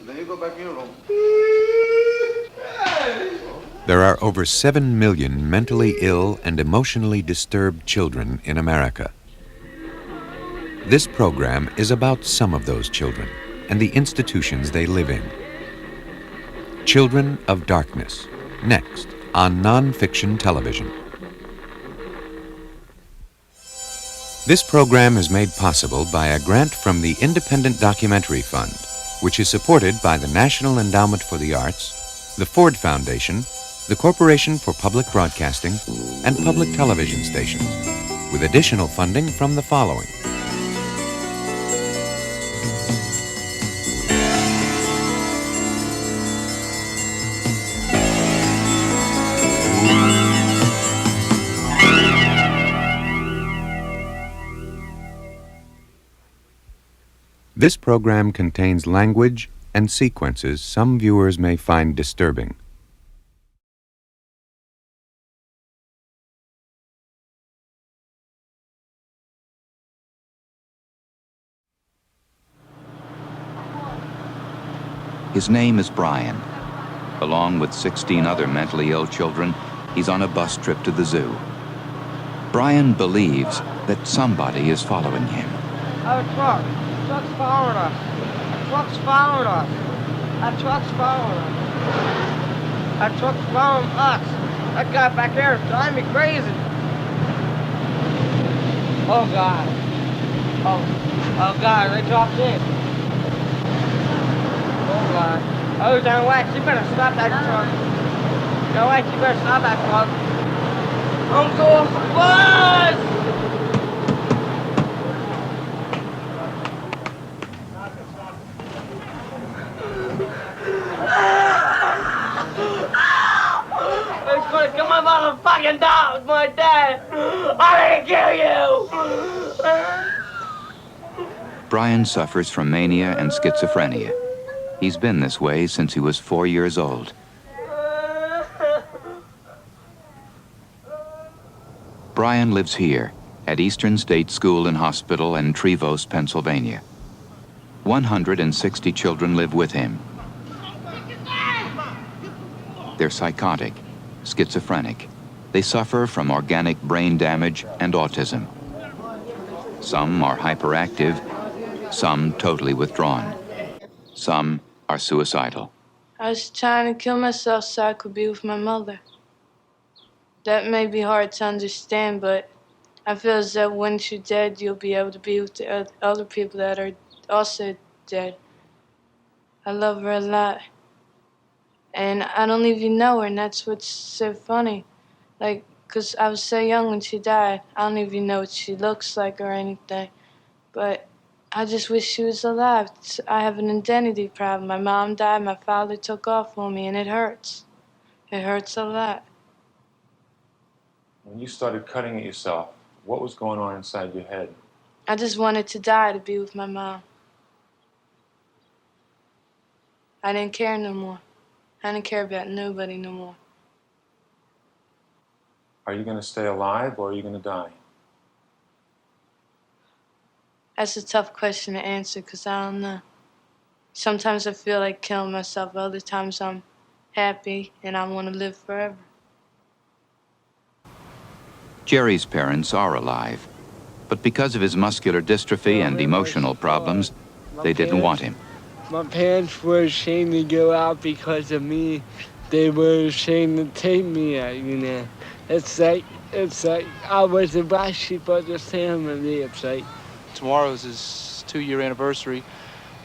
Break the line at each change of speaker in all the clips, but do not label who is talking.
Then you go back in your room.
There are over 7 million mentally ill and emotionally disturbed children in America. This program is about some of those children and the institutions they live in. Children of Darkness, next on non-fiction television. This program is made possible by a grant from the Independent Documentary Fund, which is supported by the National Endowment for the Arts, the Ford Foundation, the Corporation for Public Broadcasting, and public television stations, with additional funding from the following. This program contains language and sequences some viewers may find disturbing.
His name is Brian. Along with 16 other mentally ill children, he's on a bus trip to the zoo. Brian believes that somebody is following him.
A truck. A truck's following us. A truck's following us. A truck's following us. A truck's following us. That guy back there is driving me crazy. Oh, God. Oh, God, they dropped in. Oh, God. Oh, John Wax, you better stop that truck. John Wax, you better stop that truck. I'm going for the bus! It's gonna kill my motherfucking dog, my dad! I'm gonna kill you!
Brian suffers from mania and schizophrenia. He's been this way since he was 4 years old. Brian lives here at Eastern State School and Hospital in Trevose, Pennsylvania. 160 children live with him. They're psychotic, schizophrenic. They suffer from organic brain damage and autism. Some are hyperactive, some totally withdrawn. Some are suicidal.
I was trying to kill myself so I could be with my mother. That may be hard to understand, but I feel as though once you're dead, you'll be able to be with the other people that are also dead. I love her a lot. And I don't even know her, and that's what's so funny. Like, 'cause I was so young when she died, I don't even know what she looks like or anything. But I just wish she was alive. I have an identity problem. My mom died, my father took off on me, and it hurts. It hurts a lot.
When you started cutting at yourself, what was going on inside your head?
I just wanted to die to be with my mom. I didn't care no more. I didn't care about nobody no more.
Are you going to stay alive or are you going to die?
That's a tough question to answer because I don't know. Sometimes I feel like killing myself. Other times I'm happy and I want to live forever.
Jerry's parents are alive, but because of his muscular dystrophy and emotional problems, they didn't want him.
My parents were ashamed to go out because of me. They were ashamed to take me out, you know. It's like I was the black sheep of the family. It's like
tomorrow is his 2-year anniversary,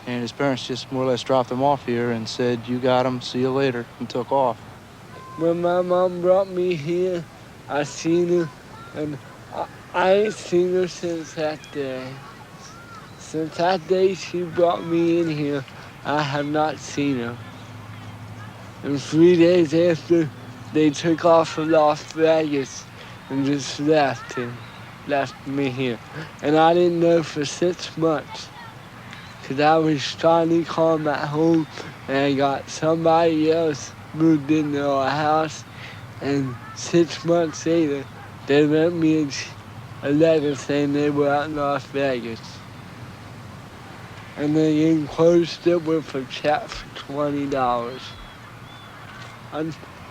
and his parents just more or less dropped him off here and said, "You got him, see you later," and took off.
When my mom brought me here, I seen her, and I ain't seen her since that day. Since that day she brought me in here, I have not seen her. And 3 days after, they took off to Las Vegas and just left me here. And I didn't know for 6 months, because I was trying to call them at home, and I got somebody else moved into our house, and 6 months later, they wrote me a letter saying they were out in Las Vegas. and they enclosed it with a check for $20.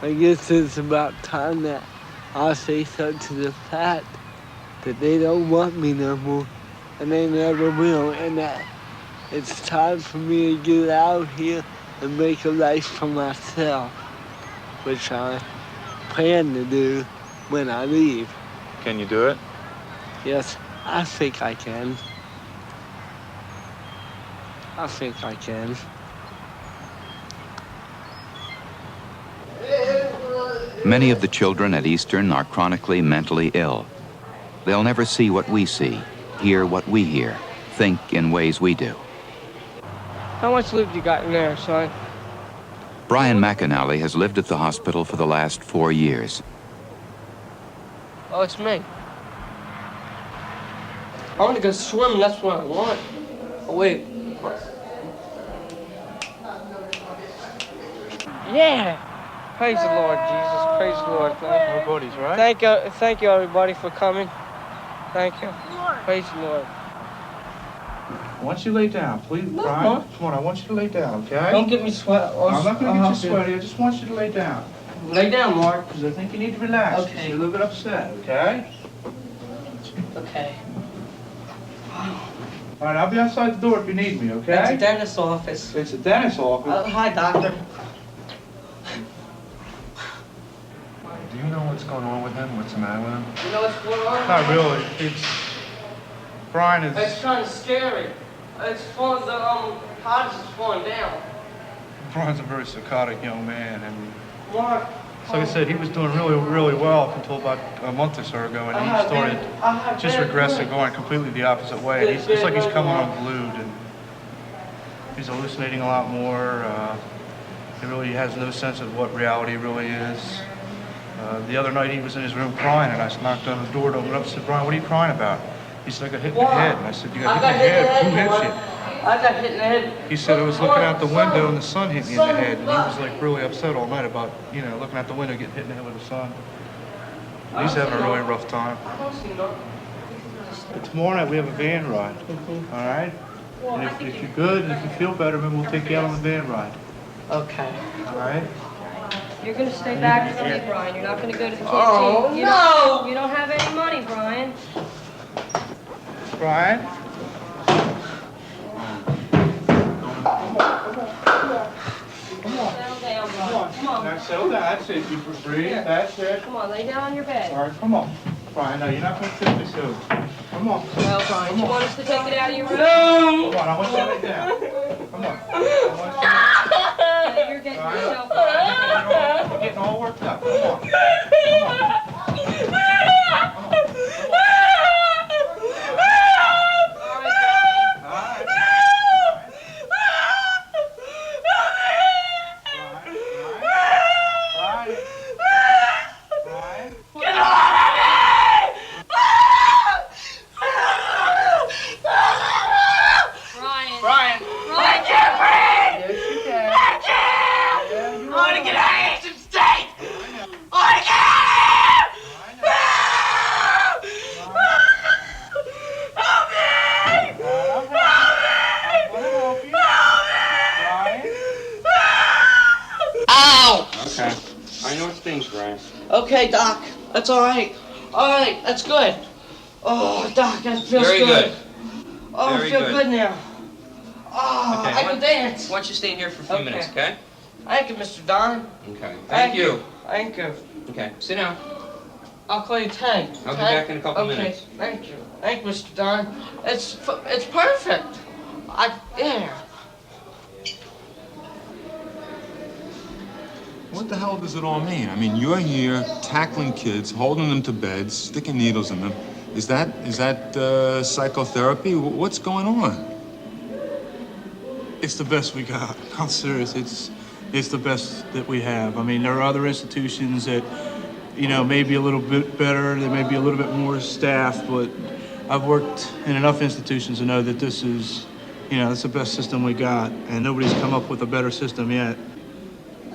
I guess it's about time that I say something to the fact that they don't want me no more, and they never will, and that it's time for me to get out here and make a life for myself, which I plan to do when I leave.
Can you do it?
Yes, I think I can. I think I can.
Many of the children at Eastern are chronically mentally ill. They'll never see what we see, hear what we hear, think in ways we do.
How much lube you got in there, son?
Brian McAnally has lived at the hospital for the last 4 years.
Oh, it's me. I want to go swimming, that's what I want. Oh, wait. Yeah! Praise the Lord, Jesus. Praise the Lord.
We're buddies, right?
Thank you, everybody, for coming. Thank you. Praise the Lord.
I want you to lay down, please, Brian. Come on, I want you to lay down, okay?
Don't get me sweat.
I'm not going to get you sweaty. I just want you to lay down.
Lay down, Mark.
Because I think you need to relax.
Okay.
You're a little bit upset, okay?
Okay.
All right, I'll be outside the door if you need me, okay?
That's a dentist's office.
It's a dentist's office.
Hi, doctor.
Do you know what's going on with him? What's the matter with him?
You know what's going on?
Not really. Brian is...
It's kind of scary. It's falling, the cottage is falling down.
Brian's a very psychotic young man, and
Mark.
so like I said, he was doing really, really well up until about a month or so ago, and he started just regressing, going completely the opposite way. It's like he's coming unglued, and he's hallucinating a lot more. He really has no sense of what reality really is. The other night he was in his room crying, and I knocked on the door to open up and said, "Brian, what are you crying about?" He said, "I got hit in the head." And I said, "You got hit in the head? Who hit you?"
I got hit in the head.
He said, "I was looking out the window and the sun hit me in the head." And he was like really upset all night about, looking out the window, getting hit in the head with the sun. He's having a really rough time. But tomorrow night we have a van ride, all right? And if you're good and if you feel better, maybe we'll take you out on the van ride.
Okay.
All right?
You're gonna stay back with me, Brian. You're not gonna go to the canteen.
Oh, no!
You don't have any money, Brian.
Brian?
Settle down, Brian. Come on.
Now settle down. That's it. You breathe. That's it.
Come on, lay down on your bed.
All right, come on. Brian, no, you're not going to take this over. Come on.
Well, Brian, you want us to take it out of your room?
No!
Come on, I want you to lay down. Come on. I want
You're getting
Brian.
yourself.
You're getting all worked up. Come on. Come on.
Okay, Doc. That's all right. All right, that's good. Oh, Doc, that feels
Very good.
Oh,
Very
I feel
good.
good now. Oh,
Okay,
I can dance.
Why don't you stay in here for a few minutes, okay?
Thank you, Mr. Don.
Okay. Thank you.
Thank you.
Okay, sit down.
I'll call you Tank.
I'll be back in a couple minutes.
Okay, thank you. Thank you, Mr. Don. It's perfect. Yeah.
What the hell does it all mean? I mean, you're here tackling kids, holding them to beds, sticking needles in them. Is that psychotherapy? What's going on?
It's the best we got. I'm serious. It's the best that we have. I mean, there are other institutions that, may be a little bit better. There may be a little bit more staff, but I've worked in enough institutions to know that this is, it's the best system we got, and nobody's come up with a better system yet.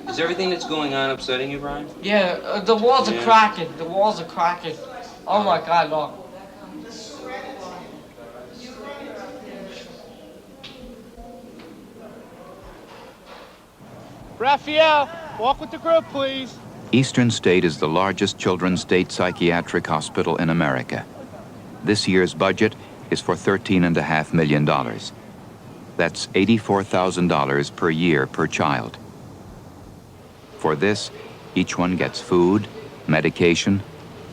Is everything that's going on upsetting you, Brian?
Yeah, the walls are cracking. The walls are cracking. Oh my God, look.
Raphael, walk with the group, please.
Eastern State is the largest children's state psychiatric hospital in America. This year's budget is for $13.5 million. That's $84,000 per year per child. For this, each one gets food, medication,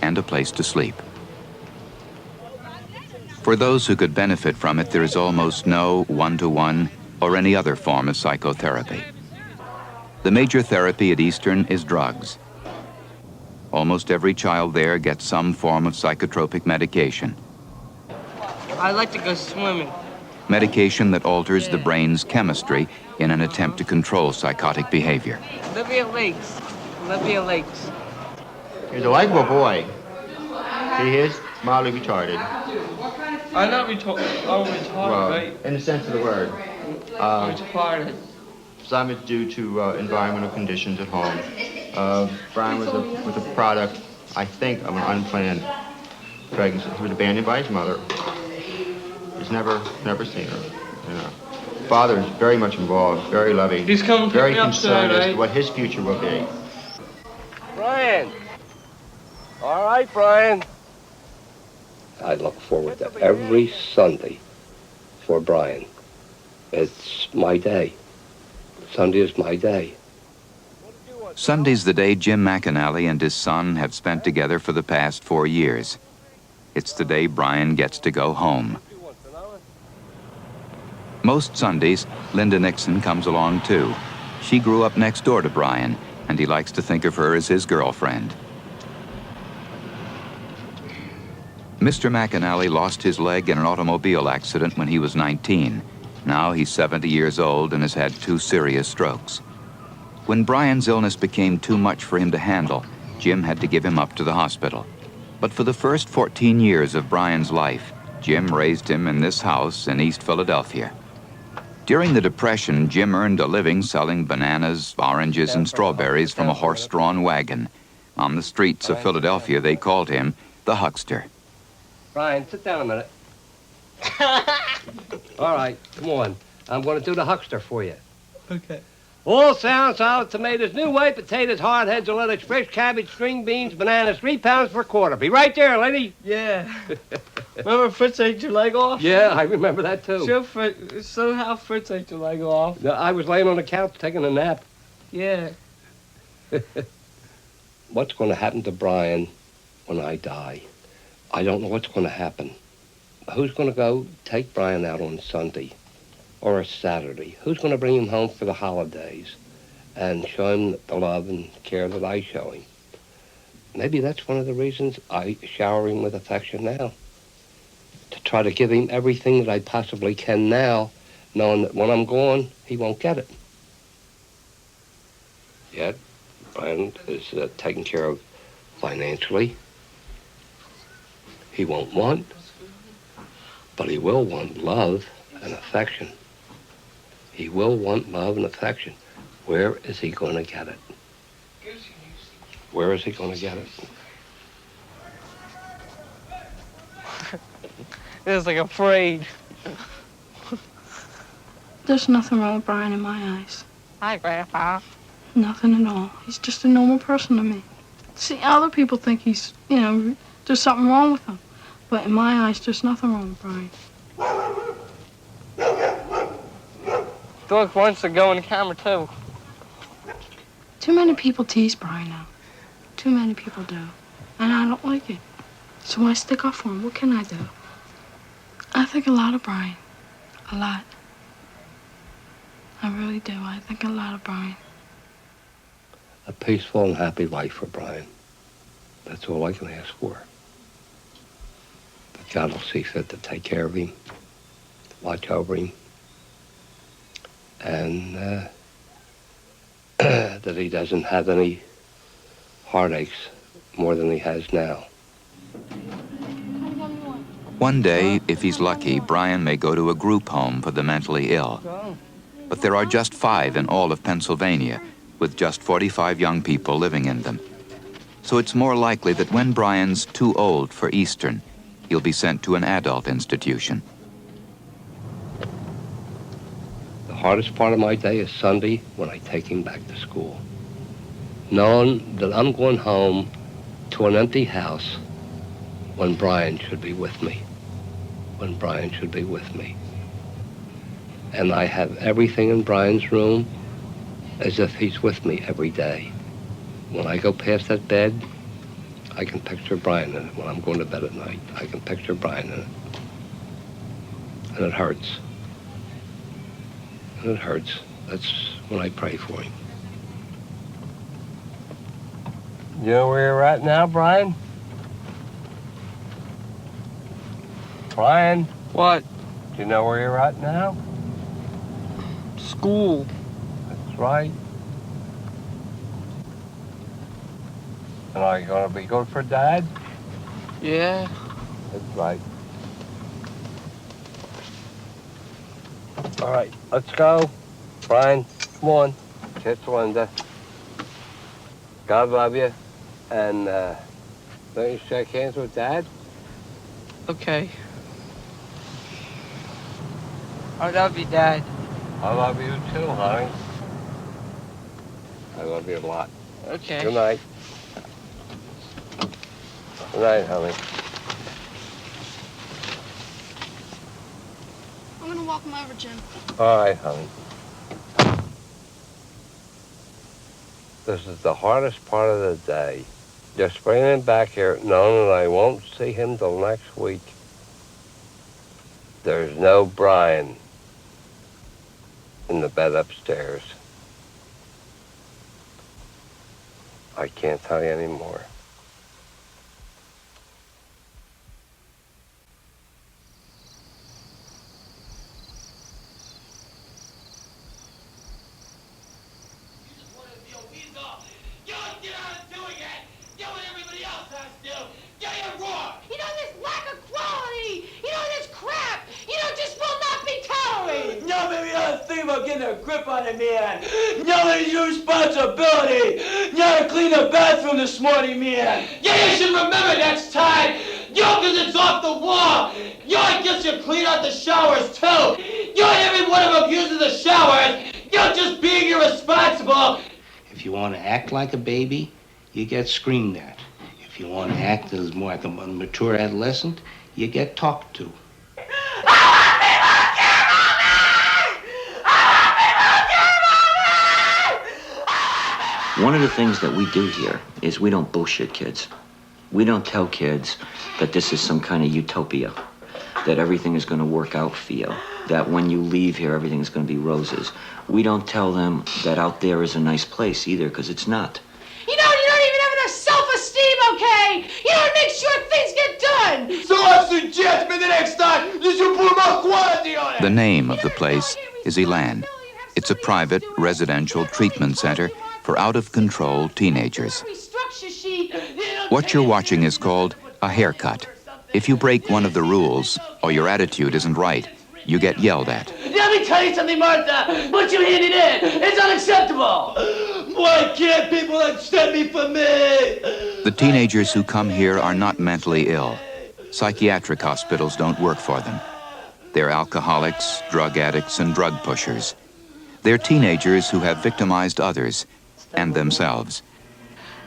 and a place to sleep. For those who could benefit from it, there is almost no one-to-one or any other form of psychotherapy. The major therapy at Eastern is drugs. Almost every child there gets some form of psychotropic medication.
I'd like to go swimming.
Medication that alters the brain's chemistry in an attempt to control psychotic behavior.
Olivia Lakes. Olivia Lakes.
He's a likable boy. He is mildly retarded.
I'm not retarded. I'm retarded,
Well,
right?
in the sense of the word.
Retarded.
Some is due to environmental conditions at home. Brian was a product, I think, of an unplanned pregnancy. He was abandoned by his mother. He's never seen her. You know. Father is very much involved, very loving,
He's coming to pick
very
me up
concerned
today,
as
right?
to what his future will be.
Brian. All right, Brian.
I look forward to every Sunday for Brian. It's my day. Sunday is my day.
Sunday's the day Jim McAnally and his son have spent together for the past 4 years. It's the day Brian gets to go home. Most Sundays, Linda Nixon comes along too. She grew up next door to Brian, and he likes to think of her as his girlfriend. Mr. McAnally lost his leg in an automobile accident when he was 19. Now he's 70 years old and has had 2 serious strokes. When Brian's illness became too much for him to handle, Jim had to give him up to the hospital. But for the first 14 years of Brian's life, Jim raised him in this house in East Philadelphia. During the Depression, Jim earned a living selling bananas, oranges, and strawberries from a horse-drawn wagon. On the streets of Philadelphia, they called him the Huckster.
Brian, sit down a minute. All right, come on. I'm going to do the Huckster for you.
Okay.
All sound, solid tomatoes, new white potatoes, hard heads of lettuce, fresh cabbage, string beans, bananas, 3 pounds for a quarter. Be right there, lady.
Yeah. Remember Fritz ate your leg off?
Yeah, I remember that too.
So how Fritz ate your leg off?
No, I was laying on the couch taking a nap.
Yeah.
What's going to happen to Brian when I die? I don't know what's going to happen. Who's going to go take Brian out on Sunday or a Saturday? Who's going to bring him home for the holidays and show him the love and care that I show him? Maybe that's one of the reasons I shower him with affection now. To try to give him everything that I possibly can now, knowing that when I'm gone, he won't get it. Yet, Brian is taken care of financially. He won't want, but he will want love and affection. He will want love and affection. Where is he going to get it? Where is he going to get it?
It's like afraid.
There's nothing wrong with Brian in my eyes.
Hi, Grandpa.
Nothing at all. He's just a normal person to me. See, other people think he's, there's something wrong with him. But in my eyes, there's nothing wrong with Brian.
Dork wants to go in the camera, too.
Too many people tease Brian now. Too many people do. And I don't like it. So I stick up for him. What can I do? I think a lot of Brian. A lot. I really do. I think a lot of Brian.
A peaceful and happy life for Brian. That's all I can ask for. But God will see fit to take care of him, watch over him, and that he doesn't have any heartaches more than he has now.
One day, if he's lucky, Brian may go to a group home for the mentally ill. But there are just 5 in all of Pennsylvania, with just 45 young people living in them. So it's more likely that when Brian's too old for Eastern, he'll be sent to an adult institution.
The hardest part of my day is Sunday when I take him back to school. Knowing that I'm going home to an empty house when Brian should be with me. When Brian should be with me. And I have everything in Brian's room as if he's with me every day. When I go past that bed, I can picture Brian in it. When I'm going to bed at night, I can picture Brian in it. And it hurts. And it hurts. That's when I pray for him. You know where you're at now, Brian? Brian?
What?
Do you know where you're at now?
School.
That's right. And are you going to be good for Dad?
Yeah.
That's right. All right, let's go. Brian, come on. Kiss Linda. God love you. And don't you shake hands with Dad?
Okay. I love you, Dad.
I love you too, honey. I love you a lot.
Okay.
Good night. Good night, honey.
I'm gonna walk him over, Jim.
All right, honey. This is the hardest part of the day. Just bringing him back here, knowing that I won't see him till next week. There's no Brian in the bed upstairs. I can't tell you anymore.
Getting a grip on it, man. Yelling your responsibility. You gotta clean the bathroom this morning, man. Yeah, you should remember next time. Cause it's off the wall. I guess you clean out the showers too. Every one of them uses the showers. Just being irresponsible.
If you want to act like a baby, you get screamed at. If you want to act as more like a mature adolescent, you get talked to.
One of the things that we do here is we don't bullshit kids. We don't tell kids that this is some kind of utopia, that everything is going to work out for you, that when you leave here, everything is going to be roses. We don't tell them that out there is a nice place either, because it's not.
You don't even have enough self-esteem, okay? You don't make sure things get done.
So I suggest for the next time you should put more quality on it.
The name of the place is Elan. It's a private residential treatment center for out-of-control teenagers. What you're watching is called a haircut. If you break one of the rules or your attitude isn't right, you get yelled at.
Let me tell you something, Martha. What you handed in, it's unacceptable. Why can't people accept me for me?
The teenagers who come here are not mentally ill. Psychiatric hospitals don't work for them. They're alcoholics, drug addicts, and drug pushers. They're teenagers who have victimized others and themselves.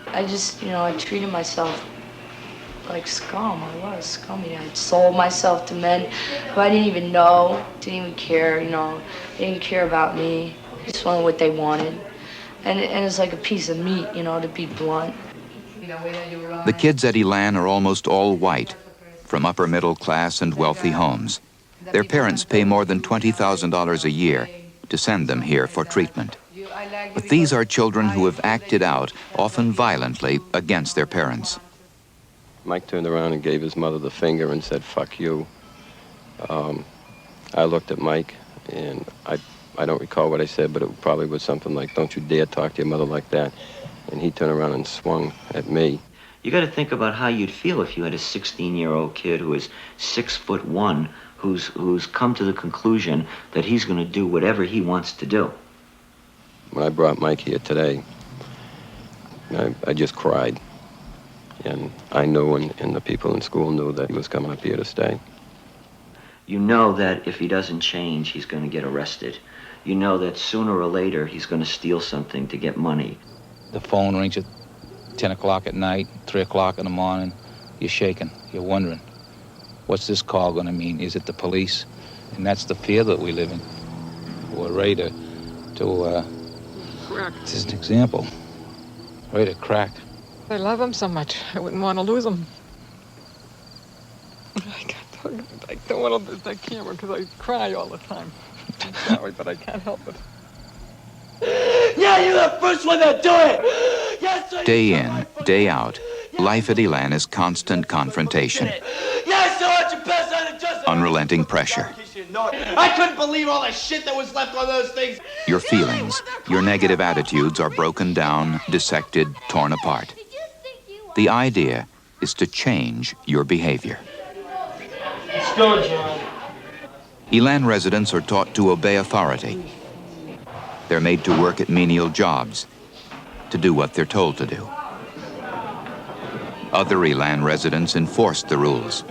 I just, I treated myself like scum. I was scummy. I sold myself to men who I didn't even know, didn't even care, they didn't care about me. Just wanted what they wanted. And it's like a piece of meat, to be blunt.
The kids at Elan are almost all white, from upper middle class and wealthy homes. Their parents pay more than $20,000 a year to send them here for treatment. But these are children who have acted out, often violently, against their parents.
Mike turned around and gave his mother the finger and said, "Fuck you." I looked at Mike, and I don't recall what I said, but it probably was something like, "Don't you dare talk to your mother like that." And he turned around and swung at me.
You got to think about how you'd feel if you had a 16-year-old kid who is 6'1", who's come to the conclusion that he's going to do whatever he wants to do.
When I brought Mike here today, I just cried. And I knew, and the people in school knew, that he was coming up here to stay.
You know that if he doesn't change, he's going to get arrested. you know that sooner or later he's going to steal something to get money.
The phone rings at 10 o'clock at night, 3 o'clock in the morning. You're shaking. You're wondering, what's this call going to mean? Is it the police? And that's the fear that we live in. We're ready to this is an example. Ready to crack.
I love him so much. I wouldn't want to lose him. I don't want to lose that camera because I cry all the time. I'm sorry, but I can't help it.
Yeah, you're the first one to do it! Yes, sir.
Day in, day out, life at Elan is constant confrontation,
Yes, sir, what's your best on the justice?
unrelenting pressure.
I couldn't believe all the shit that was left on those things.
Your feelings, your negative attitudes are broken down, dissected, torn apart. The idea is to change your behavior.
Let's go, John.
Elan residents are taught to obey authority. They're made to work at menial jobs, to do what they're told to do. Other Elan residents enforce the rules.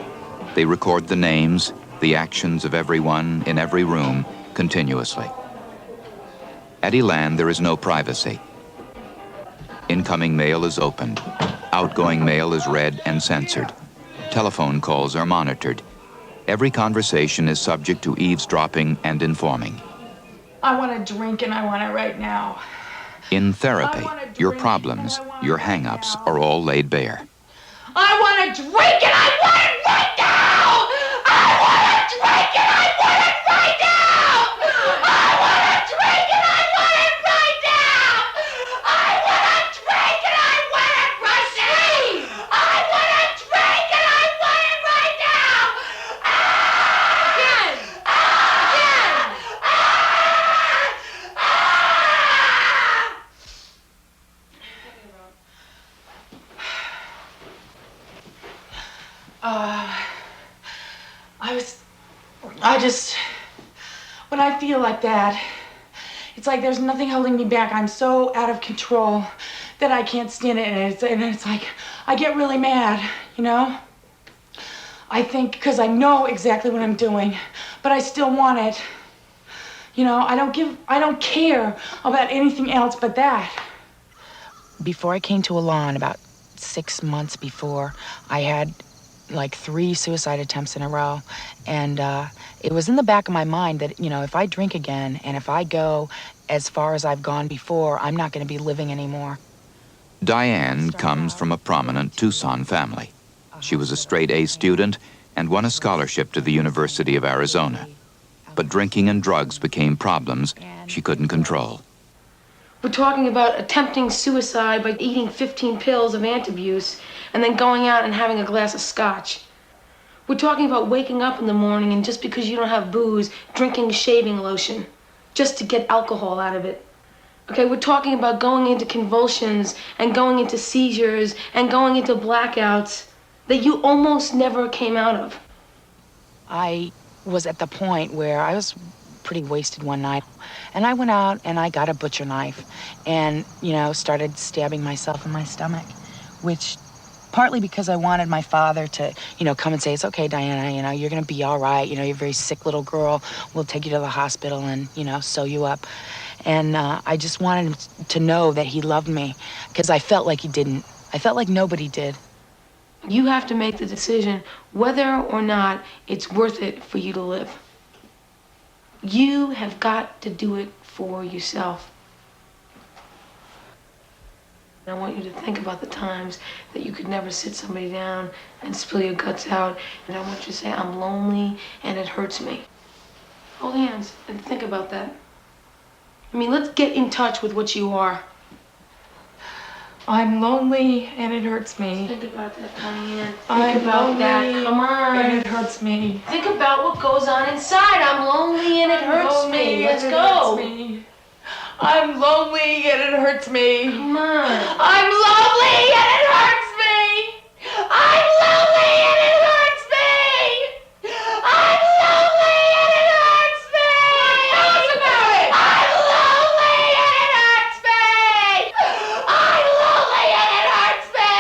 They record the names, the actions of everyone in every room continuously. At Elan, there is no privacy. Incoming mail is opened. Outgoing mail is read and censored. Telephone calls are monitored. Every conversation is subject to eavesdropping and informing.
I want to drink and I want it right now.
In therapy, your problems, your hang-ups are all laid bare.
I want to drink and I want it right now! I want to drink and I want it right now! I want to drink and I want it right now! I want to drink and I want it right now! I want to drink and I want it right now! Again! Again!
When I feel like that, it's like there's nothing holding me back. I'm so out of control that I can't stand it. And it's like, I get really mad, you know? I think, because I know exactly what I'm doing, but I still want it. You know, I don't care about anything else but that.
Before I came to Elan, about 6 months before, I had like 3 suicide attempts in a row. And it was in the back of my mind that, you know, if I drink again and if I go as far as I've gone before, I'm not going to be living anymore.
Diane comes from a prominent Tucson family. She was a straight A student and won a scholarship to the University of Arizona. But drinking and drugs became problems she couldn't control.
We're talking about attempting suicide by eating 15 pills of antabuse and then going out and having a glass of scotch. We're talking about waking up in the morning and just because you don't have booze, drinking shaving lotion, just to get alcohol out of it. Okay, we're talking about going into convulsions and going into seizures and going into blackouts that you almost never came out of.
I was at the point where I was pretty wasted one night. And I went out and I got a butcher knife and, you know, started stabbing myself in my stomach, which partly because I wanted my father to, you know, come and say, it's okay, Diana, you know, you're going to be all right. You know, you're a very sick little girl. We'll take you to the hospital and, you know, sew you up. And I just wanted him to know that he loved me because I felt like he didn't. I felt like nobody did.
You have to make the decision whether or not it's worth it for you to live. You have got to do it for yourself. I want you to think about the times that you could never sit somebody down and spill your guts out. And I want you to say, I'm lonely and it hurts me. Hold hands and think about that. I mean, let's get in touch with what you are.
I'm lonely and it hurts me.
Think about that, Diane.
I'm
Think about
lonely
that. Come on.
and it hurts me.
Think about what goes on inside. I'm lonely and it hurts me. Let's go.
I'm lonely and it hurts me.
Come on.
I'm lonely and it hurts me! I'm lonely and it hurts me! I'm lonely and it hurts me! Tell us about it! I'm lonely and it hurts me! I'm lonely and it hurts me!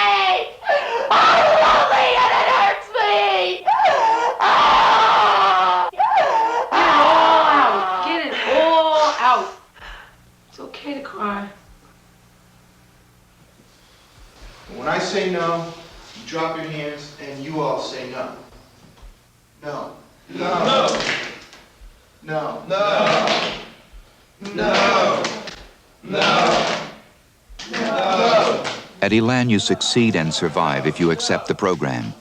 I'm lonely and it hurts me!
Get it all out. Why?
When I say no, you drop your hands and you all say no. No. No. No. No. No. No. No.
At Elan, you succeed and survive if you accept the program.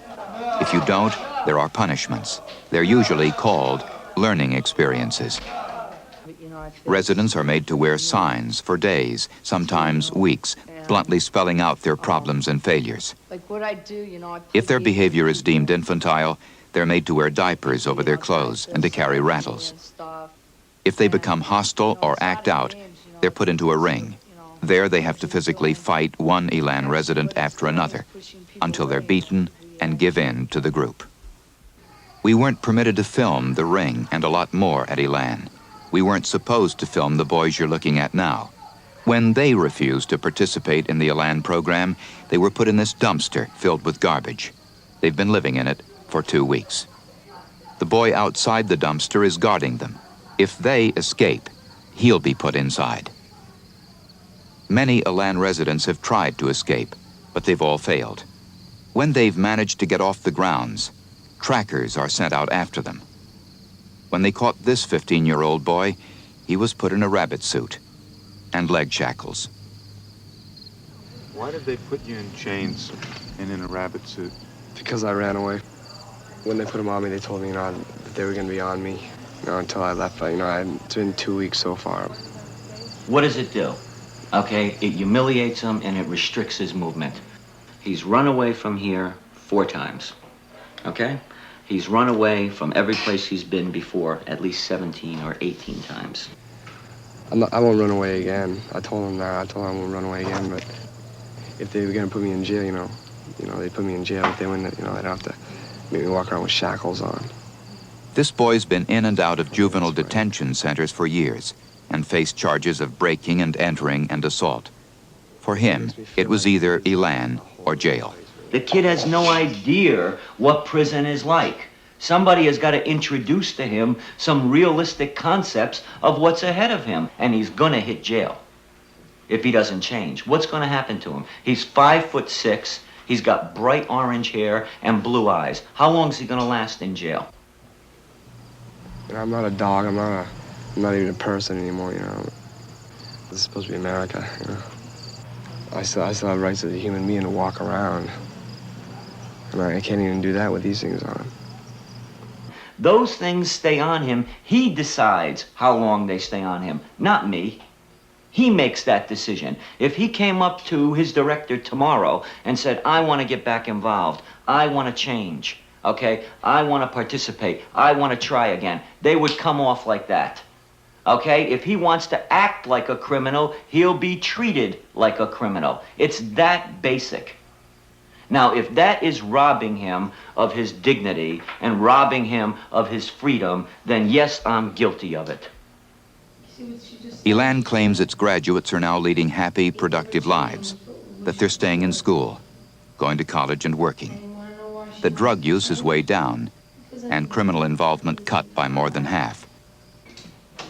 If you don't, there are punishments. They're usually called learning experiences. Residents are made to wear signs for days, sometimes weeks, bluntly spelling out their problems and failures.
Like what I do,
If their behavior is deemed infantile, they're made to wear diapers over their clothes and to carry rattles. If they become hostile or act out, they're put into a ring. There they have to physically fight one Elan resident after another until they're beaten and give in to the group. We weren't permitted to film the ring and a lot more at Elan. We weren't supposed to film the boys you're looking at now. When they refused to participate in the Elan program, they were put in this dumpster filled with garbage. They've been living in it for 2 weeks. The boy outside the dumpster is guarding them. If they escape, he'll be put inside. Many Elan residents have tried to escape, but they've all failed. When they've managed to get off the grounds, trackers are sent out after them. When they caught this 15-year-old boy, he was put in a rabbit suit and leg shackles.
Why did they put you in chains and in a rabbit suit?
Because I ran away. When they put them on me, they told me, that they were going to be on me, until I left. It's been 2 weeks so far.
What does it do? Okay, it humiliates him and it restricts his movement. He's run away from here 4 times, okay? He's run away from every place he's been before at least 17 or 18 times.
I won't run away again. I told them that. I told them I won't run away again, but if they were going to put me in jail, they'd put me in jail. If they wouldn't, they'd have to make me walk around with shackles on.
This boy's been in and out of juvenile detention centers for years and faced charges of breaking and entering and assault. For him, it was either Elan or jail.
The kid has no idea what prison is like. Somebody has got to introduce to him some realistic concepts of what's ahead of him, and he's gonna hit jail if he doesn't change. What's gonna happen to him? He's 5'6", he's got bright orange hair and blue eyes. How long is he gonna last in jail?
I'm not a dog, I'm not even a person anymore, This is supposed to be America, I still have rights as a human being to walk around. And I can't even do that with these things on.
Those things stay on him. He decides how long they stay on him, not me. He makes that decision. If he came up to his director tomorrow and said, I want to get back involved, I want to change, okay? I want to participate, I want to try again, they would come off like that. Okay, if he wants to act like a criminal, he'll be treated like a criminal. It's that basic. Now, if that is robbing him of his dignity and robbing him of his freedom, then yes, I'm guilty of it.
Elan claims its graduates are now leading happy, productive lives, that they're staying in school, going to college and working, that drug use is way down, and criminal involvement cut by more than half.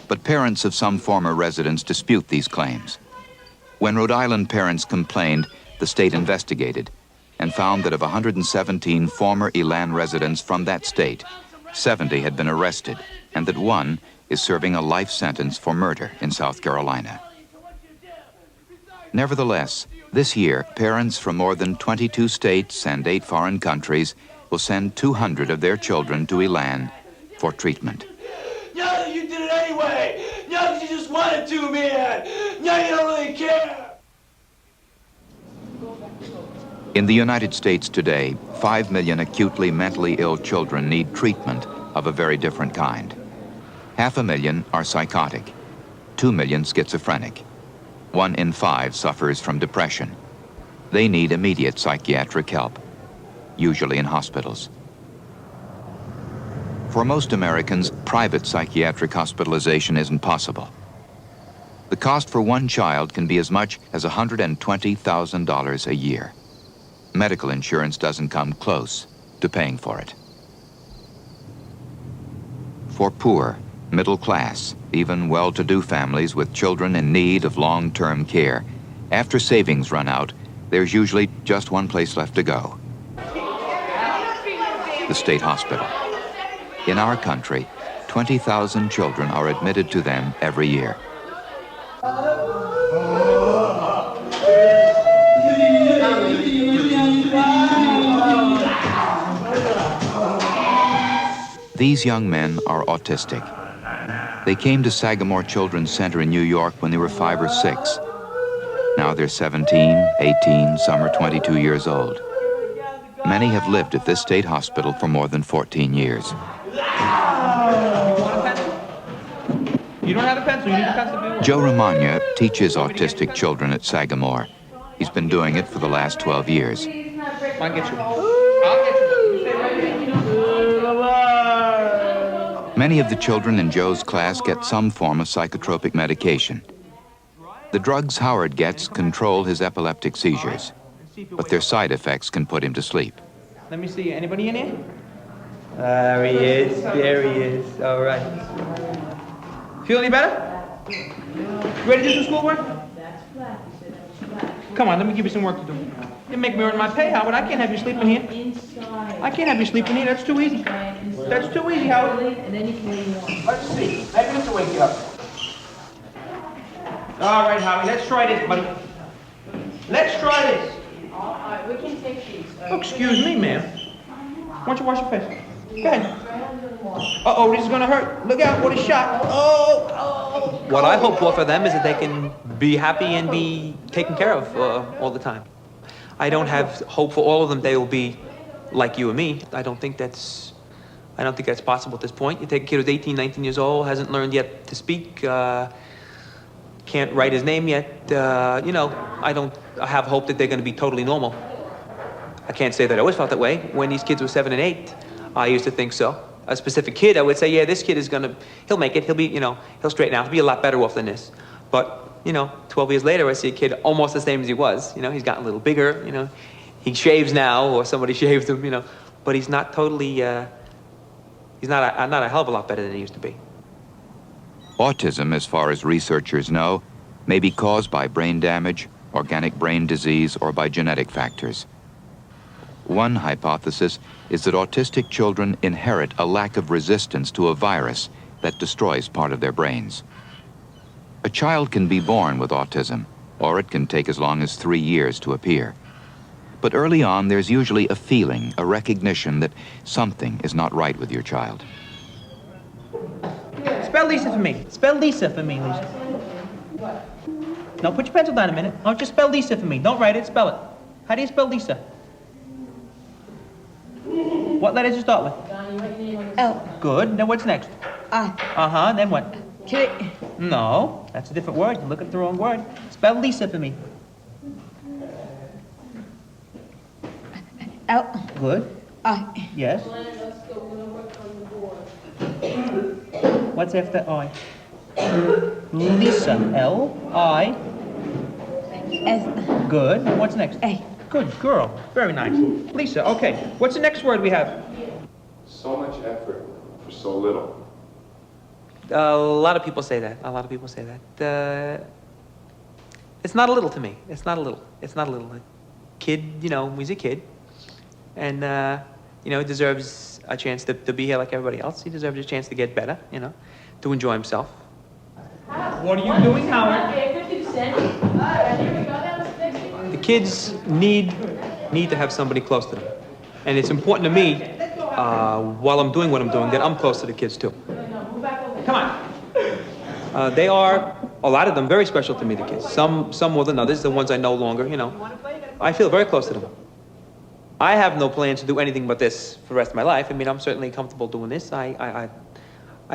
But parents of some former residents dispute these claims. When Rhode Island parents complained, the state investigated and found that of 117 former Elan residents from that state, 70 had been arrested, and that one is serving a life sentence for murder in South Carolina. Nevertheless, this year, parents from more than 22 states and 8 foreign countries will send 200 of their children to Elan for treatment.
Yeah, you did it anyway! Yeah, because you just wanted to, man! Yeah, you don't really care!
In the United States today, 5 million acutely mentally ill children need treatment of a very different kind. 500,000 are psychotic, 2 million schizophrenic. 1 in 5 suffers from depression. They need immediate psychiatric help, usually in hospitals. For most Americans, private psychiatric hospitalization isn't possible. The cost for one child can be as much as $120,000 a year. Medical insurance doesn't come close to paying for it. For poor, middle class, even well-to-do families with children in need of long-term care. After savings run out, there's usually just one place left to go: the state hospital. In our country, 20,000 children are admitted to them every year. These young men are autistic. They came to Sagamore Children's Center in New York when they were 5 or 6. Now they're 17, 18, some are 22 years old. Many have lived at this state hospital for more than 14 years.
You don't have a pencil, you need a pencil.
Joe Romagna teaches autistic children at Sagamore. He's been doing it for the last 12 years.
I'll get you. I'll get you.
Many of the children in Joe's class get some form of psychotropic medication. The drugs Howard gets control his epileptic seizures, but their side effects can put him to sleep.
Let me see. Anybody in here? There he is. There he is. All right. Feel any better? Ready to do some schoolwork? Come on, let me give you some work to do. You make me earn my pay, Howard. I can't have you sleeping here. I can't have you sleeping here. That's too easy. That's too easy, Howard. Let's see. Maybe this will wake you up. All right, Howie. Let's try this, buddy. Let's try this.
All right, we can take these.
Oh, excuse me, ma'am. Why don't you wash your face? Go ahead. Uh-oh, this is gonna hurt. Look out, what a shot. Oh.
What I hope for them is that they can be happy and be taken care of all the time. I don't have hope for all of them they will be like you and me. I don't think that's possible at this point. You take a kid who's 18, 19 years old, hasn't learned yet to speak, can't write his name yet. I don't have hope that they're going to be totally normal. I can't say that I always felt that way. When these kids were 7 and 8, I used to think so. A specific kid, I would say, yeah, this kid is he'll make it. He'll be, he'll straighten out. He'll be a lot better off than this. But 12 years later, I see a kid almost the same as he was. He's gotten a little bigger. He shaves now, or somebody shaved him. But he's not totally. He's not a hell of a lot better than he used to be.
Autism, as far as researchers know, may be caused by brain damage, organic brain disease, or by genetic factors. One hypothesis is that autistic children inherit a lack of resistance to a virus that destroys part of their brains. A child can be born with autism, or it can take as long as 3 years to appear. But early on, there's usually a feeling, a recognition that something is not right with your child.
Spell Lisa for me. Spell Lisa for me, Lisa. No, put your pencil down a minute. Oh, just spell Lisa for me. Don't write it, spell it. How do you spell Lisa? What letter does it start with?
L.
Good. Then what's next?
I.
Uh-huh. Then what?
K.
No, that's a different word. You're looking at the wrong word. Spell Lisa for me.
L.
Good.
I.
Yes. What's after I? Lisa. L-I.
S.
Good. What's next?
A.
Good girl. Very nice. Lisa, okay. What's the next word we have?
So much effort for so little.
A lot of people say that. It's not a little to me. It's not a little. A kid, he's a kid. And, he deserves a chance to be here like everybody else. He deserves a chance to get better, to enjoy himself.
What are you doing, Howard?
The kids need to have somebody close to them. And it's important to me, while I'm doing what I'm doing, that I'm close to the kids too.
Come on.
They are, a lot of them, very special to me, the kids. Some more than others, the ones I know longer, I feel very close to them. I have no plans to do anything but this for the rest of my life. I mean, I'm certainly comfortable doing this. I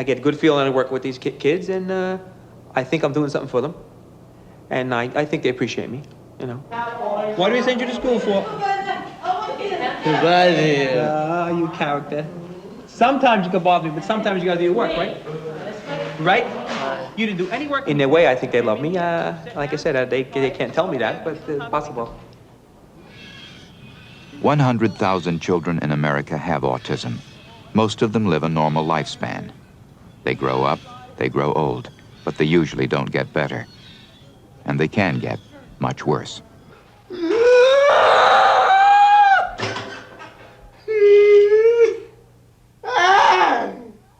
get a good feeling when I work with these kids, and I think I'm doing something for them. And I think they appreciate me,
What do we send you to school for? You character. Sometimes you can bother me, but sometimes you gotta do your work, right? Right? You didn't do any work?
In their way, I think they love me. Like I said, they can't tell me that, but it's possible.
100,000 children in America have autism. Most of them live a normal lifespan. They grow up, They grow old, but they usually don't get better. And they can get much worse.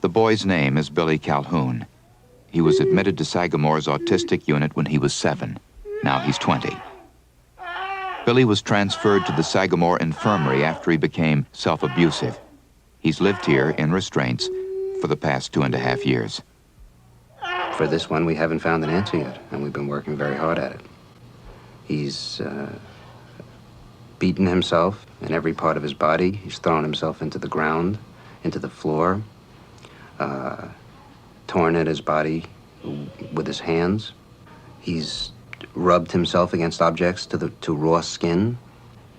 The boy's name is Billy Calhoun. He was admitted to Sagamore's autistic unit when he was 7. Now he's 20. Billy was transferred to the Sagamore Infirmary after he became self-abusive. He's lived here in restraints for the past 2.5 years.
For this one, we haven't found an answer yet, and we've been working very hard at it. He's beaten himself in every part of his body. He's thrown himself into the ground, into the floor, torn at his body with his hands. He's rubbed himself against objects to raw skin.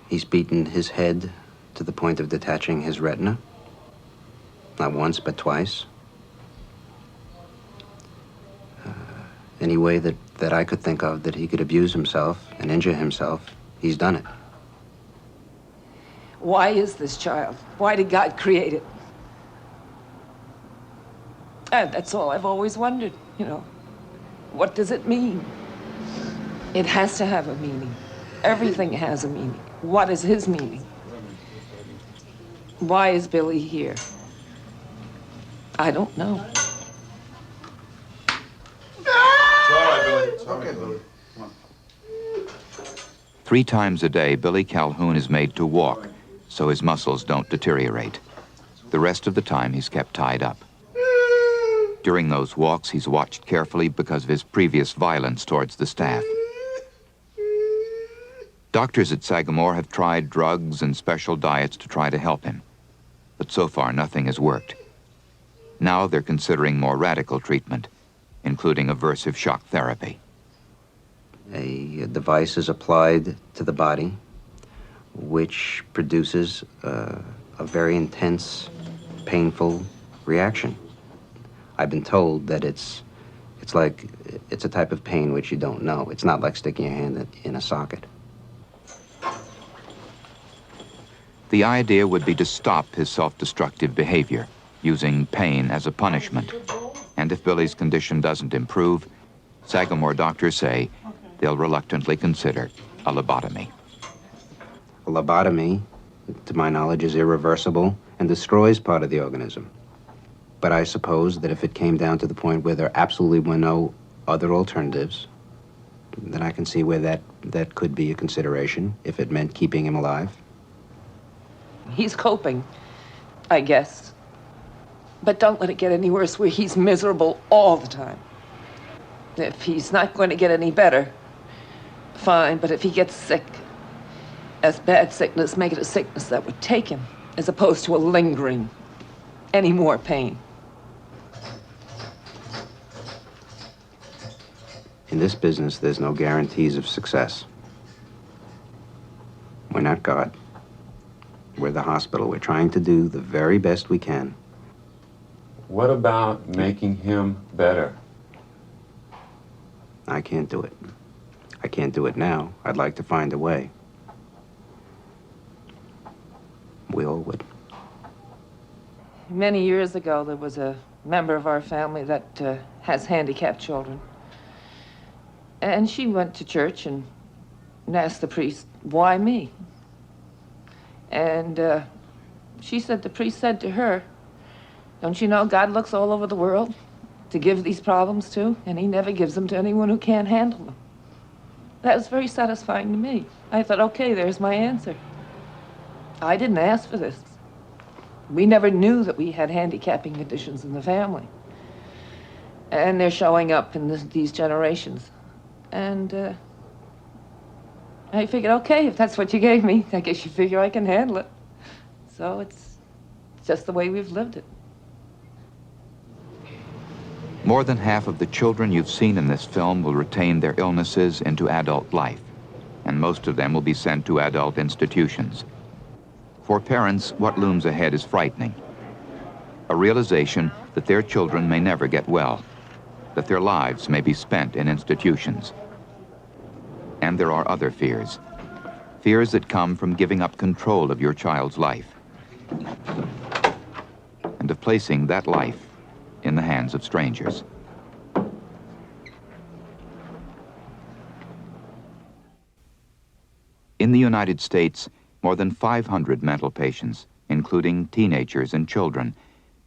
He's beaten his head to the point of detaching his retina. Not once, but twice. Any way that I could think of that he could abuse himself and injure himself, he's done it.
Why is this child? Why did God create it? And that's all I've always wondered, you know. What does it mean? It has to have a meaning. Everything has a meaning. What is his meaning? Why is Billy here? I don't know.
It's all right, Billy. Come on.
3 times a day, Billy Calhoun is made to walk so his muscles don't deteriorate. The rest of the time, he's kept tied up. During those walks, he's watched carefully because of his previous violence towards the staff. Doctors at Sagamore have tried drugs and special diets to try to help him, but so far nothing has worked. Now they're considering more radical treatment, including aversive shock therapy.
A device is applied to the body, which produces a very intense, painful reaction. I've been told that it's a type of pain which you don't know. It's not like sticking your hand in a socket.
The idea would be to stop his self-destructive behavior, using pain as a punishment. And if Billy's condition doesn't improve, Sagamore doctors say they'll reluctantly consider a lobotomy.
A lobotomy, to my knowledge, is irreversible and destroys part of the organism. But I suppose that if it came down to the point where there absolutely were no other alternatives, then I can see where that could be a consideration, if it meant keeping him alive.
He's coping, I guess. But don't let it get any worse where he's miserable all the time. If he's not going to get any better, fine, but if he gets sick, as bad sickness, make it a sickness that would take him, as opposed to a lingering, any more pain.
In this business, there's no guarantees of success. We're not God. We're the hospital. We're trying to do the very best we can.
What about making him better?
I can't do it. I can't do it now. I'd like to find a way. We all would.
Many years ago, there was a member of our family that has handicapped children. And she went to church and asked the priest, why me? And she said, the priest said to her, don't you know God looks all over the world to give these problems to, and he never gives them to anyone who can't handle them. That was very satisfying to me. I thought, okay, there's my answer. I didn't ask for this. We never knew that we had handicapping conditions in the family. And they're showing up in these generations. And I figured, okay, if that's what you gave me, I guess you figure I can handle it. So it's just the way we've lived it.
More than half of the children you've seen in this film will retain their illnesses into adult life, and most of them will be sent to adult institutions. For parents, what looms ahead is frightening. A realization that their children may never get well, that their lives may be spent in institutions. And there are other fears. Fears that come from giving up control of your child's life, and of placing that life in the hands of strangers. the United States, more than 500 mental patients, including teenagers and children,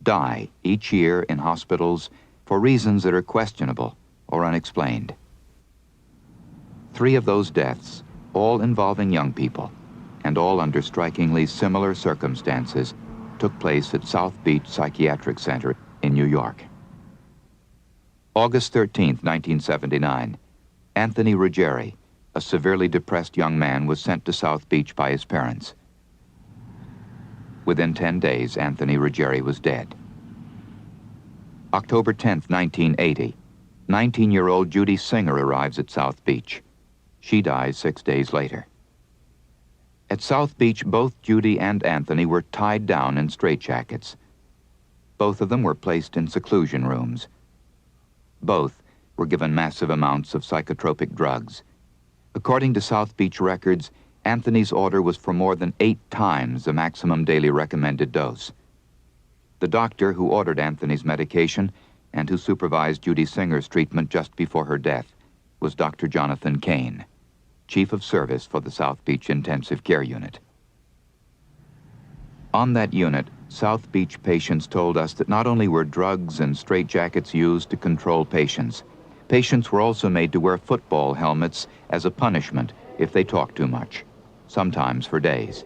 die each year in hospitals for reasons that are questionable or unexplained. 3 of those deaths, all involving young people, and all under strikingly similar circumstances, took place at South Beach Psychiatric Center in New York. August 13, 1979, Anthony Ruggieri, a severely depressed young man, was sent to South Beach by his parents. Within 10 days, Anthony Ruggieri was dead. October 10, 1980, 19-year-old Judy Singer arrives at South Beach. She dies 6 days later. At South Beach, both Judy and Anthony were tied down in straitjackets. Both of them were placed in seclusion rooms. Both were given massive amounts of psychotropic drugs. According to South Beach records, Anthony's order was for more than 8 times the maximum daily recommended dose. The doctor who ordered Anthony's medication and who supervised Judy Singer's treatment just before her death was Dr. Jonathan Kane, Chief of Service for the South Beach Intensive Care Unit. On that unit, South Beach patients told us that not only were drugs and straitjackets used to control patients, patients were also made to wear football helmets as a punishment if they talked too much, sometimes for days.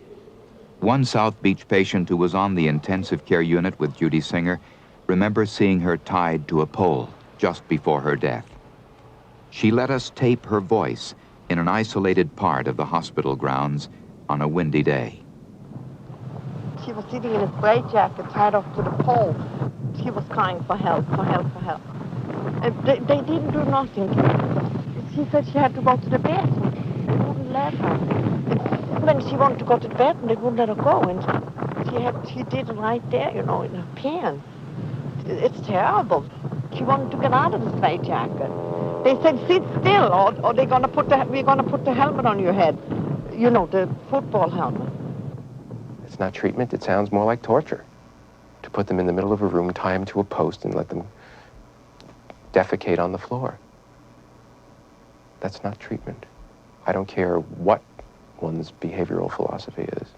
One South Beach patient who was on the intensive care unit with Judy Singer remembers seeing her tied to a pole just before her death. She let us tape her voice in an isolated part of the hospital grounds on a windy day.
She was sitting in a straitjacket tied off to the pole. She was crying for help, for help, for help. They didn't do nothing to her. She said she had to go to the bathroom. They wouldn't let her. And when she wanted to go to the bathroom, they wouldn't let her go. And she did it right there, you know, in her pants. It's terrible. She wanted to get out of the straitjacket. They said, sit still, or we're gonna put the helmet on your head. You know, the football helmet.
It's not treatment. It sounds more like torture. To put them in the middle of a room, tie them to a post, and let them defecate on the floor. That's not treatment. I don't care what one's behavioral philosophy is.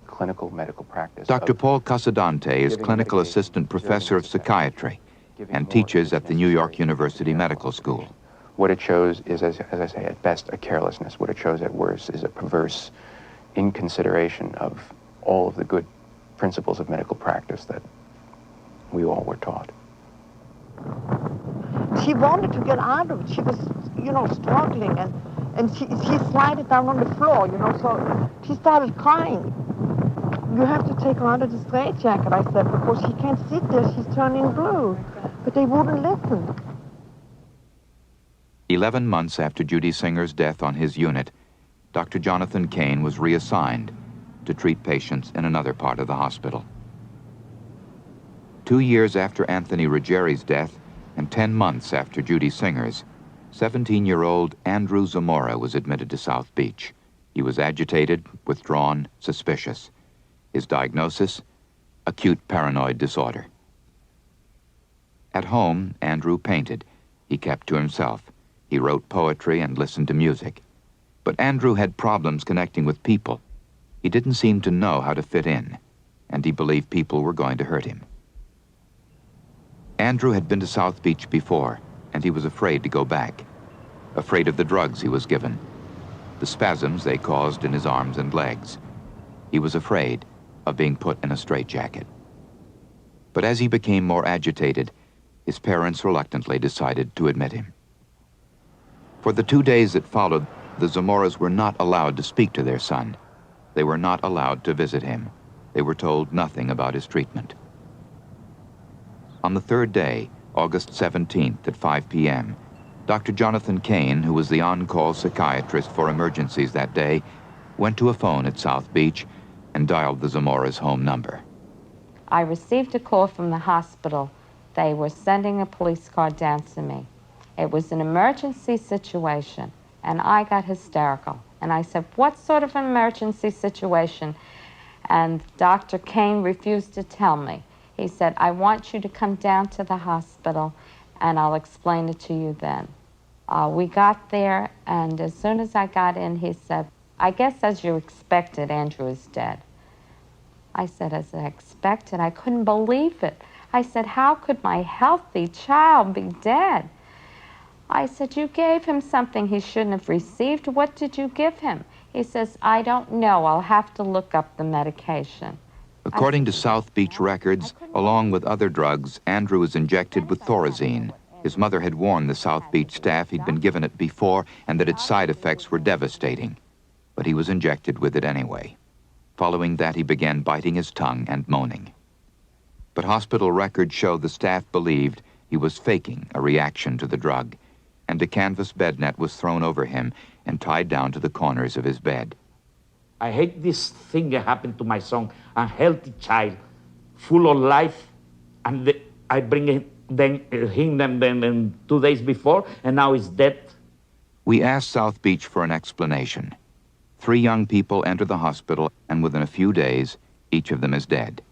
Clinical medical practice.
Dr. Paul Casadante is clinical assistant professor of psychiatry and teaches at the New York University Medical School.
What it shows is, as I say, at best, a carelessness. What it shows at worst is a perverse inconsideration of all of the good principles of medical practice that we all were taught.
She wanted to get out of it. She was, you know, struggling, and she slided down on the floor, you know, so she started crying. You have to take her out of the straitjacket, I said, because she can't sit there. She's turning blue. But they wouldn't listen.
11 months after Judy Singer's death on his unit, Dr. Jonathan Kane was reassigned to treat patients in another part of the hospital. 2 years after Anthony Ruggieri's death and 10 months after Judy Singer's, 17-year-old Andrew Zamora was admitted to South Beach. He was agitated, withdrawn, suspicious. His diagnosis, acute paranoid disorder. At home, Andrew painted. He kept to himself. He wrote poetry and listened to music. But Andrew had problems connecting with people. He didn't seem to know how to fit in, and he believed people were going to hurt him. Andrew had been to South Beach before, and he was afraid to go back. Afraid of the drugs he was given, the spasms they caused in his arms and legs. He was afraid of being put in a straitjacket. But as he became more agitated, his parents reluctantly decided to admit him. For the 2 days that followed, the Zamoras were not allowed to speak to their son. They were not allowed to visit him. They were told nothing about his treatment. On the 3rd day, August 17th at 5 p.m., Dr. Jonathan Kane, who was the on-call psychiatrist for emergencies that day, went to a phone at South Beach and dialed the Zamoras' home number.
I received a call from the hospital. They were sending a police car down to me. It was an emergency situation, and I got hysterical. And I said, what sort of an emergency situation? And Dr. Kane refused to tell me. He said, I want you to come down to the hospital, and I'll explain it to you then. We got there, and as soon as I got in, he said, I guess as you expected, Andrew is dead. I said, as I expected, I couldn't believe it. I said, how could my healthy child be dead? I said, you gave him something he shouldn't have received. What did you give him? He says, I don't know. I'll have to look up the medication.
According to South Beach records, along with other drugs, Andrew was injected with Thorazine. His mother had warned the South Beach staff he'd been given it before and that its side effects were devastating. But he was injected with it anyway. Following that, he began biting his tongue and moaning. But hospital records show the staff believed he was faking a reaction to the drug, and a canvas bed net was thrown over him and tied down to the corners of his bed.
I hate this thing that happened to my son, a healthy child, full of life, and I bring him then 2 days before, and now he's dead.
We asked South Beach for an explanation. 3 young people enter the hospital, and within a few days, each of them is dead.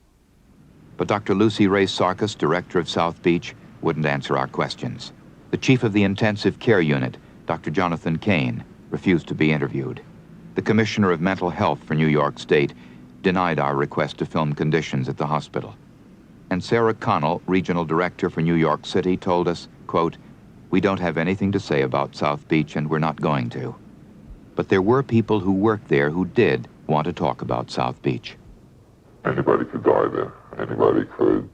But Dr. Lucy Ray Sarkis, director of South Beach, wouldn't answer our questions. The chief of the intensive care unit, Dr. Jonathan Kane, refused to be interviewed. The commissioner of mental health for New York State denied our request to film conditions at the hospital. And Sarah Connell, regional director for New York City, told us, quote, we don't have anything to say about South Beach and we're not going to. But there were people who worked there who did want to talk about South Beach.
Anybody could die there. Anybody could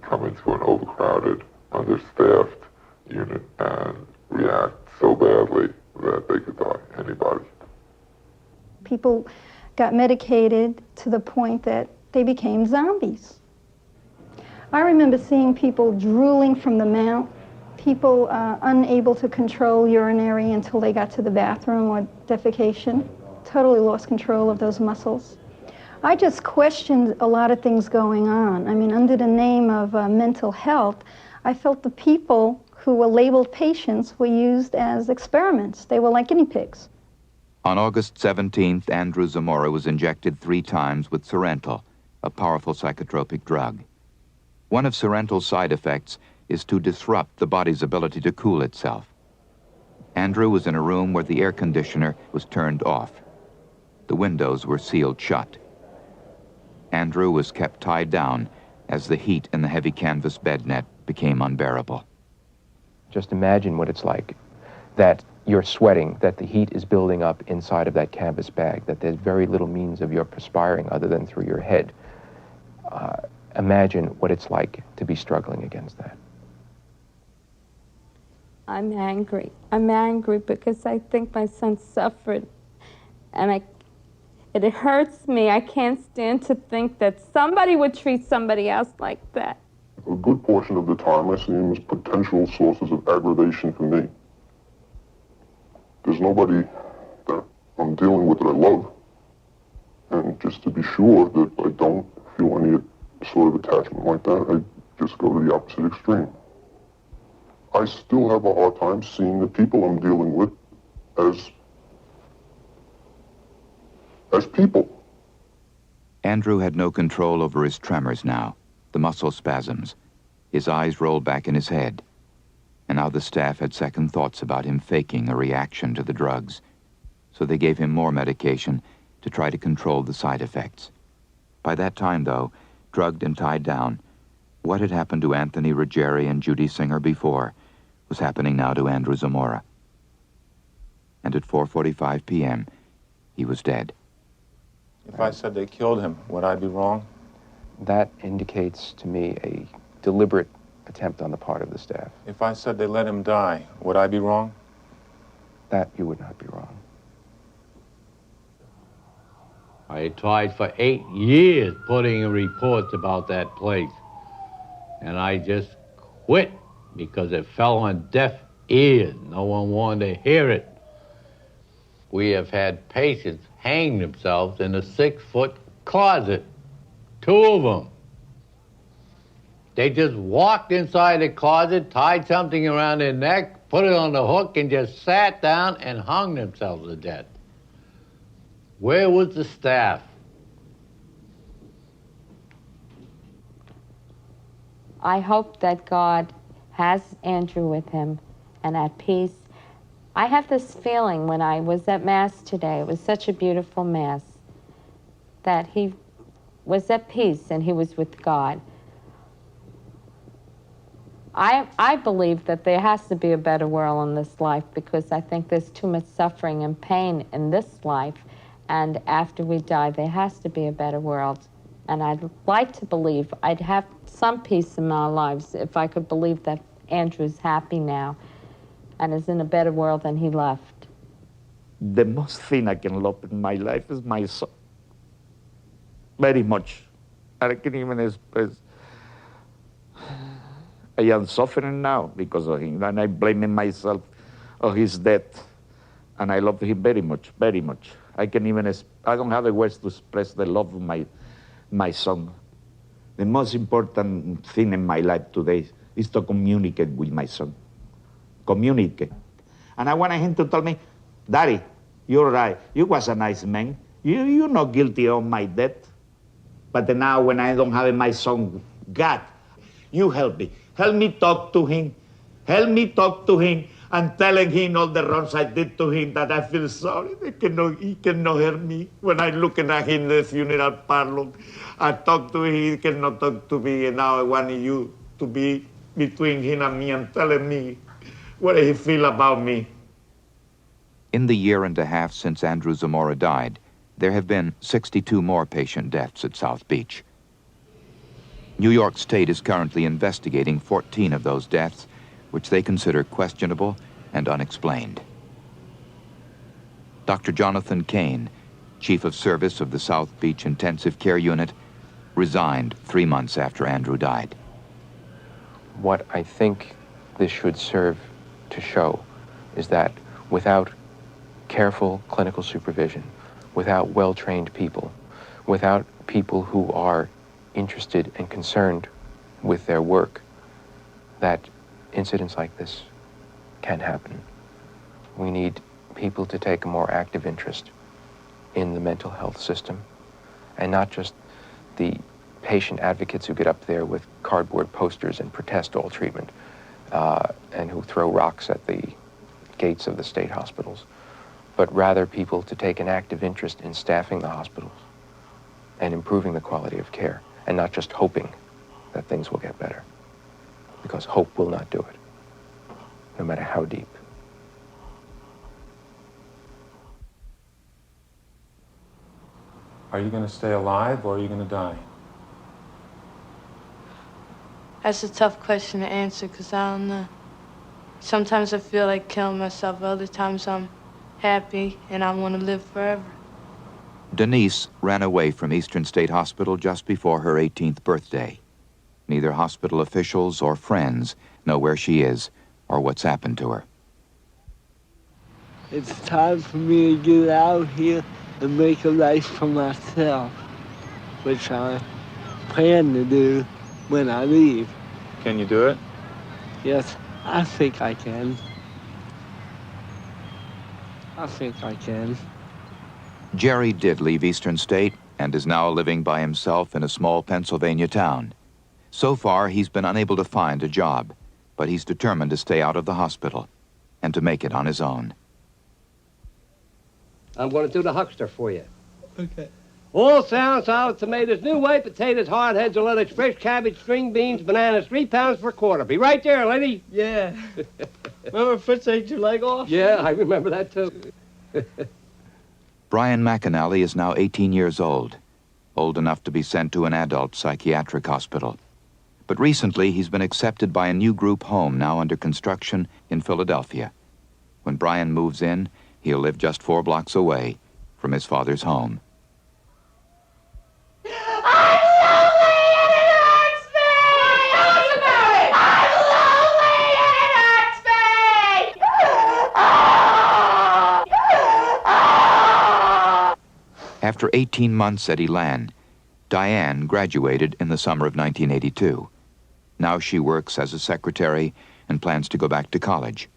come into an overcrowded, understaffed unit and react so badly that they could die. Anybody.
People got medicated to the point that they became zombies. I remember seeing people drooling from the mouth, people unable to control urinary until they got to the bathroom or defecation, totally lost control of those muscles. I just questioned a lot of things going on. I mean, under the name of mental health, I felt the people who were labeled patients were used as experiments. They were like guinea pigs.
On August 17th, Andrew Zamora was injected 3 times with Sorrental, a powerful psychotropic drug. One of Sorrental's side effects is to disrupt the body's ability to cool itself. Andrew was in a room where the air conditioner was turned off. The windows were sealed shut. Andrew was kept tied down as the heat in the heavy canvas bed net became unbearable.
Just imagine what it's like, that you're sweating, that the heat is building up inside of that canvas bag, that there's very little means of your perspiring other than through your head. Imagine what it's like to be struggling against that.
I'm angry. I'm angry because I think my son suffered, and it hurts me. I can't stand to think that somebody would treat somebody else like that.
A good portion of the time I see them as potential sources of aggravation for me. There's nobody that I'm dealing with that I love. And just to be sure that I don't feel any sort of attachment like that, I just go to the opposite extreme. I still have a hard time seeing the people I'm dealing with as people.
Andrew had no control over his tremors now, the muscle spasms. His eyes rolled back in his head. And now the staff had second thoughts about him faking a reaction to the drugs. So they gave him more medication to try to control the side effects. By that time, though, drugged and tied down, what had happened to Anthony Ruggieri and Judy Singer before was happening now to Andrew Zamora. And at 4:45 p.m., he was dead.
If I said they killed him, would I be wrong?
That indicates to me a deliberate attempt on the part of the staff.
If I said they let him die, would I be wrong?
That you would not be wrong.
I tried for 8 years putting in reports about that place. And I just quit because it fell on deaf ears. No one wanted to hear it. We have had patients hang themselves in a 6-foot closet. 2 of them. They just walked inside the closet, tied something around their neck, put it on the hook, and just sat down and hung themselves to death. Where was the staff?
I hope that God has Andrew with him and at peace, I have this feeling when I was at Mass today, it was such a beautiful Mass, that he was at peace and he was with God. I believe that there has to be a better world in this life because I think there's too much suffering and pain in this life, and after we die, there has to be a better world. And I'd like to believe I'd have some peace in our lives if I could believe that Andrew's happy now and is in a better world than he left.
The most thing I can love in my life is my son. Very much. I can't even express. I am suffering now because of him, and I'm blaming myself of his death. And I love him very much, very much. I don't have the words to express the love of my son. The most important thing in my life today is to communicate with my son. Communicate. And I want him to tell me, Daddy, you're right. You was a nice man. You're not guilty of my death. But now when I don't have my son, God, you help me. Help me talk to him. Help me talk to him and telling him all the wrongs I did to him, that I feel sorry. He cannot hear me. When I'm looking at him in the funeral parlor, I talk to him, he cannot talk to me, and now I want you to be between him and me and telling me what he feel about me.
In the year and a half since Andrew Zamora died, there have been 62 more patient deaths at South Beach. New York State is currently investigating 14 of those deaths, which they consider questionable and unexplained. Dr. Jonathan Kane, Chief of Service of the South Beach Intensive Care Unit, resigned 3 months after Andrew died.
What I think this should serve to show is that without careful clinical supervision, without well-trained people, without people who are interested and concerned with their work, that incidents like this can happen. We need people to take a more active interest in the mental health system, and not just the patient advocates who get up there with cardboard posters and protest all treatment, and who throw rocks at the gates of the state hospitals, but rather people to take an active interest in staffing the hospitals and improving the quality of care, and not just hoping that things will get better, because hope will not do it, no matter how deep.
Are you going to stay alive or are you going to die?
That's a tough question to answer because I don't know. Sometimes I feel like killing myself, other times I'm happy and I want to live forever.
Denise ran away from Eastern State Hospital just before her 18th birthday. Neither hospital officials or friends know where she is or what's happened to her.
It's time for me to get out here and make a life for myself, which I plan to do when I leave.
Can you do it?
Yes, I think I can. I think I can.
Jerry did leave Eastern State and is now living by himself in a small Pennsylvania town. So far, he's been unable to find a job, but he's determined to stay out of the hospital and to make it on his own.
I'm going to do the huckster for you.
Okay.
All sound, solid tomatoes, new white potatoes, hard heads of lettuce, fresh cabbage, string beans, bananas, 3 pounds for a quarter. Be right there, lady.
Yeah. Remember Fritz ate your leg off?
Yeah, I remember that too.
Brian McAnally is now 18 years old enough to be sent to an adult psychiatric hospital. But recently, he's been accepted by a new group home now under construction in Philadelphia. When Brian moves in, he'll live just 4 blocks away from his father's home.
I'm lonely and it hurts me! Tell us about it! I'm lonely and it hurts me!
After 18 months at Elan, Diane graduated in the summer of 1982. Now she works as a secretary and plans to go back to college.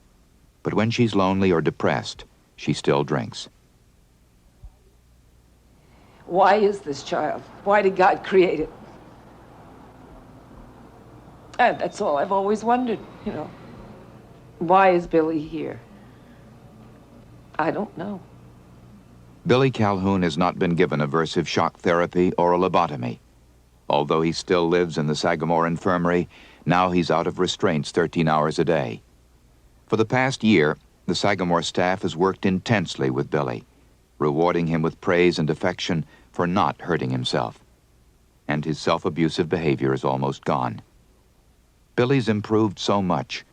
But when she's lonely or depressed, she still drinks.
Why is this child? Why did God create it? And that's all I've always wondered, you know. Why is Billy here? I don't know.
Billy Calhoun has not been given aversive shock therapy or a lobotomy. Although he still lives in the Sagamore Infirmary, now he's out of restraints 13 hours a day. For the past year, the Sagamore staff has worked intensely with Billy, rewarding him with praise and affection for not hurting himself. And his self-abusive behavior is almost gone. Billy's improved so much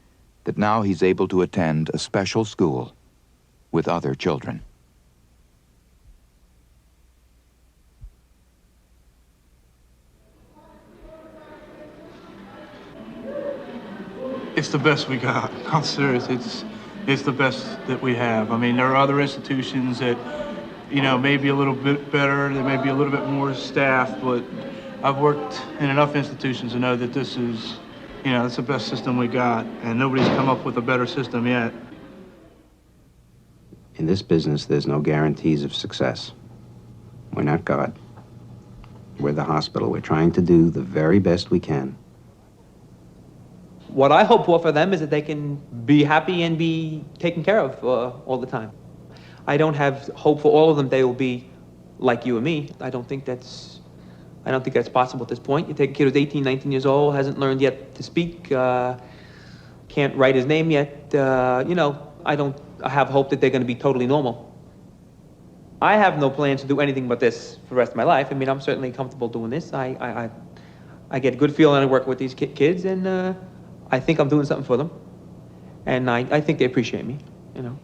that now he's able to attend a special school with other children.
It's the best we got. I'm serious. It's the best that we have. I mean, there are other institutions that, you know, may be a little bit better. There may be a little bit more staff, but I've worked in enough institutions to know that this is, you know, it's the best system we got, and nobody's come up with a better system yet.
In this business, there's no guarantees of success. We're not God. We're the hospital. We're trying to do the very best we can.
What I hope for them is that they can be happy and be taken care of all the time. I don't have hope for all of them they will be like you and me. I don't think that's possible at this point. You take a kid who's 18, 19 years old, hasn't learned yet to speak, can't write his name yet. You know, I have hope that they're going to be totally normal. I have no plans to do anything but this for the rest of my life. I mean, I'm certainly comfortable doing this. I get a good feeling when I work with these kids, and I think I'm doing something for them. And I think they appreciate me, you know.